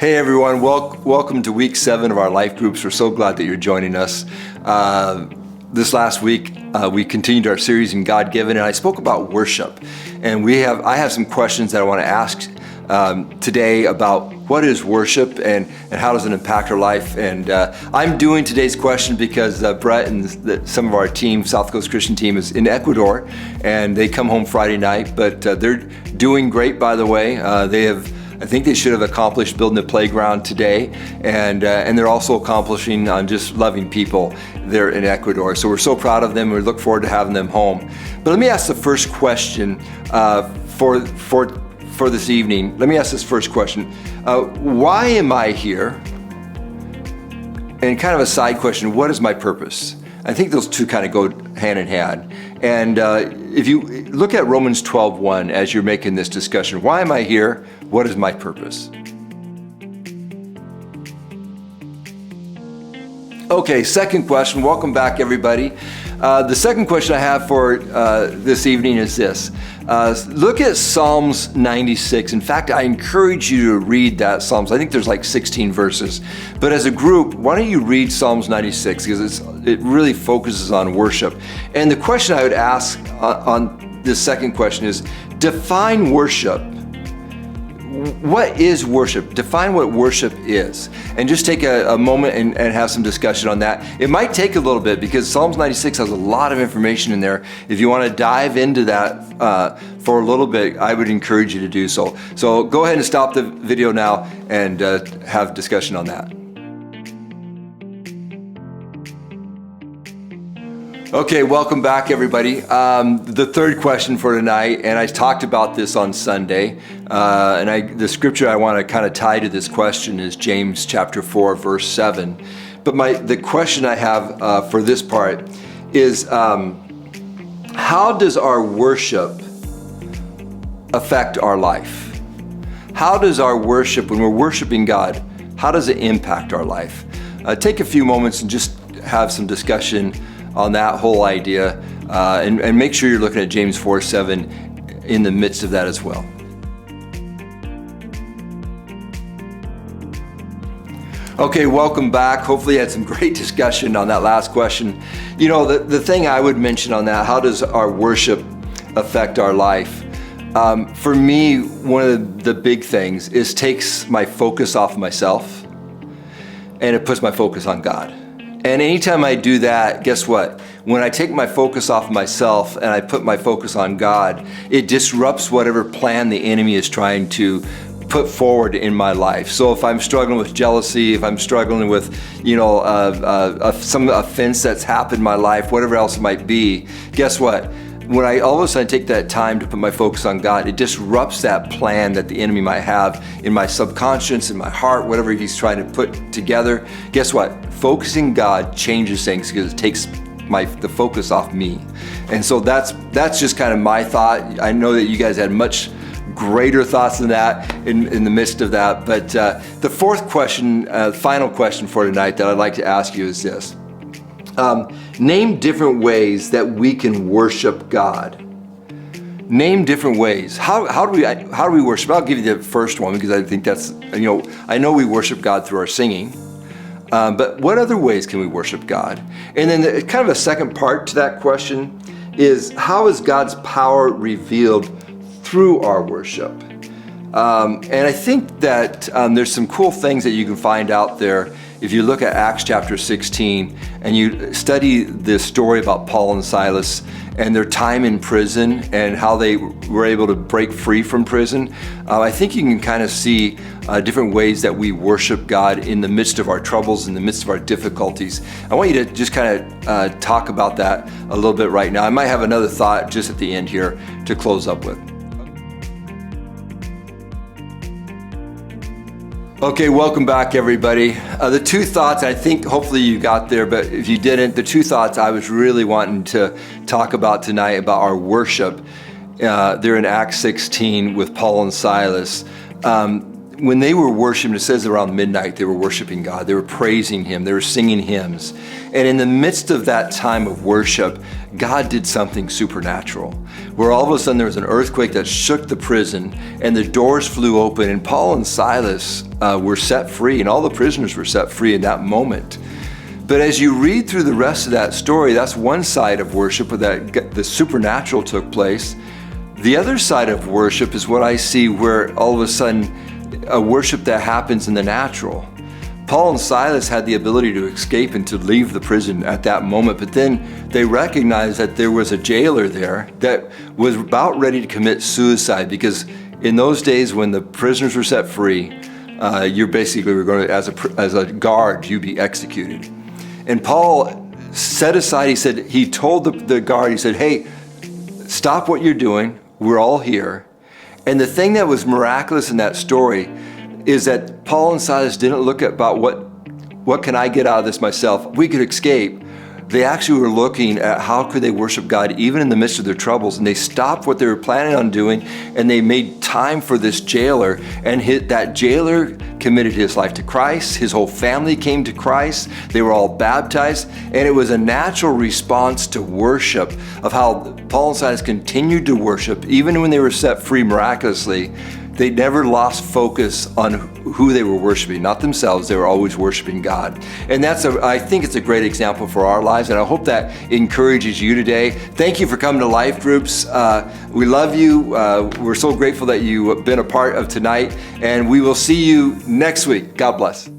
Hey everyone, welcome to week 7 of our life groups. We're so glad that you're joining us. This last week, we continued our series in God Given, and I spoke about worship. And I have some questions that I want to ask today about what is worship and how does it impact our life. And I'm doing today's question because Brett and some of our team, South Coast Christian team, is in Ecuador, and they come home Friday night. But they're doing great, by the way. I think they should have accomplished building a playground today, and they're also accomplishing on just loving people there in Ecuador. So we're so proud of them. We look forward to having them home. But let me ask the first question for this evening. Let me ask this first question: why am I here? And kind of a side question: what is my purpose? I think those two kind of go hand in hand. And if you look at Romans 12:1 as you're making this discussion, why am I here? What is my purpose? Okay, second question. Welcome back, everybody. The second question I have for this evening is this. Look at Psalms 96. In fact, I encourage you to read that Psalms. I think there's like 16 verses. But as a group, why don't you read Psalms 96? Because it really focuses on worship. And the question I would ask on this second question is, define worship. What is worship? Define what worship is. And just take a moment and have some discussion on that. It might take a little bit because Psalms 96 has a lot of information in there. If you want to dive into that for a little bit, I would encourage you to do so. So go ahead and stop the video now and have discussion on that. Okay, welcome back, everybody. The third question for tonight, and I talked about this on Sunday, the scripture I want to kind of tie to this question is James chapter 4, verse 7. But the question I have for this part is, how does our worship affect our life? How does our worship, when we're worshiping God, how does it impact our life? Take a few moments and just have some discussion on that whole idea, and make sure you're looking at James 4:7 in the midst of that as well. Okay, welcome back. Hopefully you had some great discussion on that last question. You know, the thing I would mention on that, how does our worship affect our life? For me, one of the big things is takes my focus off of myself and it puts my focus on God. And anytime I do that, guess what? When I take my focus off myself and I put my focus on God, it disrupts whatever plan the enemy is trying to put forward in my life. So if I'm struggling with jealousy, if I'm struggling with, some offense that's happened in my life, whatever else it might be, guess what? When I all of a sudden take that time to put my focus on God, it disrupts that plan that the enemy might have in my subconscious, in my heart, whatever he's trying to put together. Guess what? Focusing God changes things because it takes the focus off me. And so that's just kind of my thought. I know that you guys had much greater thoughts than that in the midst of that. But the fourth question, final question for tonight that I'd like to ask you is this. Name different ways that we can worship God. Name different ways. How do we worship? I'll give you the first one because I think that's, I know we worship God through our singing, but what other ways can we worship God? And then kind of a second part to that question is, how is God's power revealed through our worship? And I think that there's some cool things that you can find out there if you look at Acts chapter 16 and you study the story about Paul and Silas and their time in prison and how they were able to break free from prison. I think you can kind of see different ways that we worship God in the midst of our troubles, in the midst of our difficulties. I want you to just kind of talk about that a little bit right now. I might have another thought just at the end here to close up with. Okay, welcome back, everybody. The two thoughts, I think hopefully you got there, but if you didn't, the two thoughts I was really wanting to talk about tonight about our worship, they're in Acts 16 with Paul and Silas. when they were worshiping, it says around midnight, they were worshiping God. They were praising Him. They were singing hymns. And in the midst of that time of worship, God did something supernatural, where all of a sudden there was an earthquake that shook the prison and the doors flew open, and Paul and Silas were set free, and all the prisoners were set free in that moment. But as you read through the rest of that story, that's one side of worship where the supernatural took place. The other side of worship is what I see where all of a sudden a worship that happens in the natural. Paul and Silas had the ability to escape and to leave the prison at that moment, but then they recognized that there was a jailer there that was about ready to commit suicide, because in those days when the prisoners were set free, you basically were going to, as a guard, you'd be executed. And Paul set aside, he told the guard, he said, hey, stop what you're doing. We're all here. And the thing that was miraculous in that story is that Paul and Silas didn't look at about what can I get out of this myself? We could escape. They actually were looking at how could they worship God even in the midst of their troubles, and they stopped what they were planning on doing, and they made time for this jailer, and that jailer committed his life to Christ. His whole family came to Christ. They were all baptized, and it was a natural response to worship of how Paul and Silas continued to worship even when they were set free miraculously. They never lost focus on who they were worshiping, not themselves. They were always worshiping God. And I think it's a great example for our lives, and I hope that encourages you today. Thank you for coming to Life Groups. We love you. We're so grateful that you've been a part of tonight, and we will see you next week. God bless.